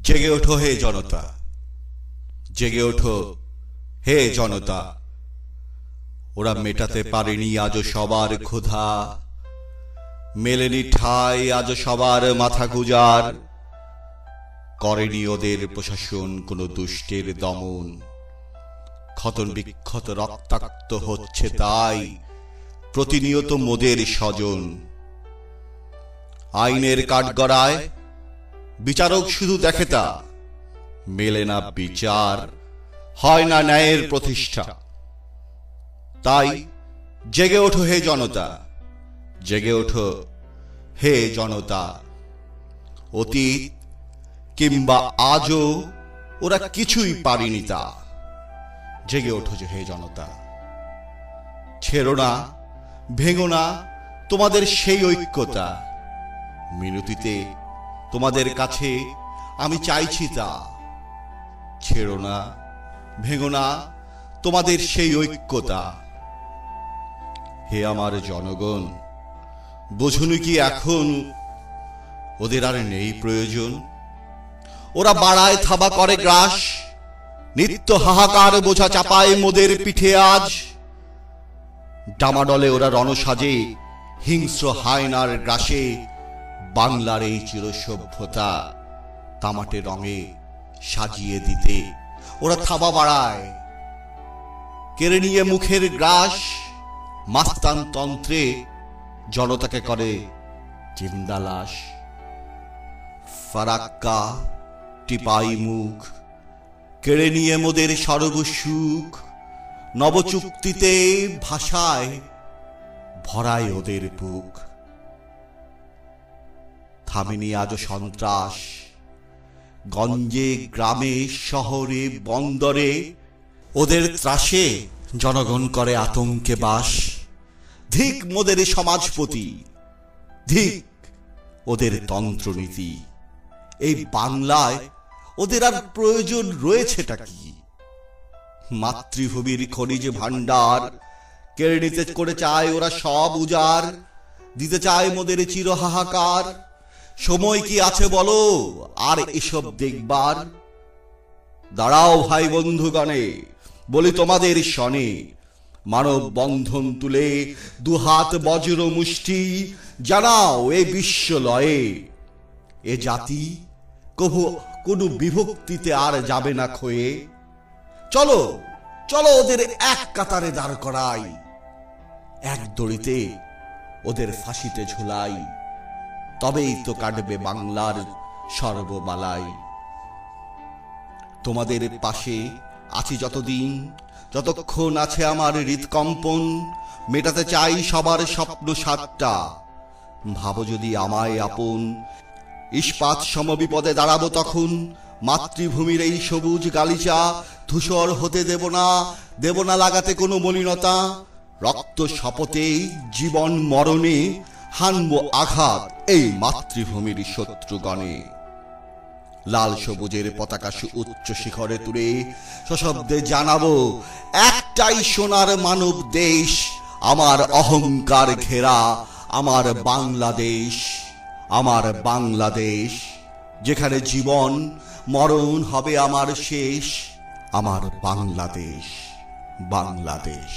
জেগে ওঠো হে জনতা, জেগে ওঠো হে জনতা। ওরা মেটাতে পারেনি আজও সবার ক্ষুধা, মেলেনি ঠাই আজও সবার মাথা গুজার। করেনি ওদের প্রশাসন কোনো দুষ্টের দমন, ক্ষতন বিক্ষত রক্তাক্ত হচ্ছে তাই প্রতিনিয়ত মোদের স্বজন। আইনের কাঠগড়ায় বিচারক শুধু দেখে তা, মেলে না বিচার, হয় না ন্যায়ের প্রতিষ্ঠা। তাই জেগে ওঠো হে জনতা, জেগে ওঠো হে জনতা। অতীত কিংবা আজও ওরা কিছুই পারেনি তা। জেগে ওঠো যে হে জনতা। ছেড়ো না, ভেঙো না তোমাদের সেই ঐক্যতা। মিনতিতে তোমাদের কাছে আমি চাইছি তা। ছেড়ো না, ভেঙো না তোমাদের সেই ঐক্যতা। হে আমার জনগণ, বোঝুনি কি এখন ওদের আর নেই প্রয়োজন? ওরা বাড়ায় থাবা করে গ্রাস, নিত্য হাহাকার বোঝা চাপায় মোদের পিঠে আজ। ডামাডলে ওরা রণসাজে হিংস্র হায়নার গ্রাসে বাংলার এই চিরসভ্যতা তামাটে রঙে সাজিয়ে দিতে ওরা থাবা বাড়ায়। কেড়ে নিয়ে মুখের গ্রাস মাস্তানতন্ত্রে জনতাকে করে জিন্দা লাশ। ফারাক্কা টিপাই মুখ কেড়ে নিয়ে মোদের সর্বসুখ, নবচুক্তিতে ভাষায় ভরায় ওদের বুক। থামেনি আজও সন্ত্রাস, গঞ্জে গ্রামে শহরে বন্দরে ওদের ত্রাসে জনগণ করে আতঙ্কে বাস। ধিক মোদের সমাজপতি, ধিক ওদের তন্ত্রনীতি। এই বাংলায় ওদের আর প্রয়োজন রয়েছেটা কি? মাতৃভূমির খনিজ ভান্ডার কেড়ে নিতে করে চায় ওরা সব উজাড়, দিতে চায় মোদের চির হাহাকার। সময় কি আছে বলো আর এসব দেখবার? দাঁড়াও ভাই বন্ধুগণে, বলি তোমাদের শনে, মানব বন্ধন তুলে দুহাত বজ্র মুষ্টি জানাও এ বিশ্ব লয়ে। এ জাতি কভু কোনো বিভক্তিতে আর যাবে না ক্ষয়ে। চলো চলো ওদের এক কাতারে দাঁড় করাই, এক দড়িতে ওদের ফাঁসিতে ঝুলাই। তবেই তো কাটবে বাংলার সর্ববালাই। তোমাদের পাশে আছি যতদিন, যতক্ষণ আছে আমার হৃদকম্পন। মেটাতে চাই সবার স্বপ্ন সাতটা, ভাবো যদি আমায় আপন। ইস্পাত সম বিপদে দাঁড়াবো তখন, মাতৃভূমির এই সবুজ গালিচা ধূসর হতে দেব না, দেব না লাগাতে কোনো মলিনতা। রক্ত শপথে জীবন মরণে হানবো আঘাত এই মাতৃভূমির শত্রুগণে। লাল সবুজের পতাকা উচ্চ শিখরে তুলে সশব্দে জানাবো, একটাই সোনার মানব দেশ আমার অহংকার ঘেরা, আমার বাংলাদেশ, আমার বাংলাদেশ। যেখানে জীবন মরণ হবে আমার শেষ, আমার বাংলাদেশ, বাংলাদেশ।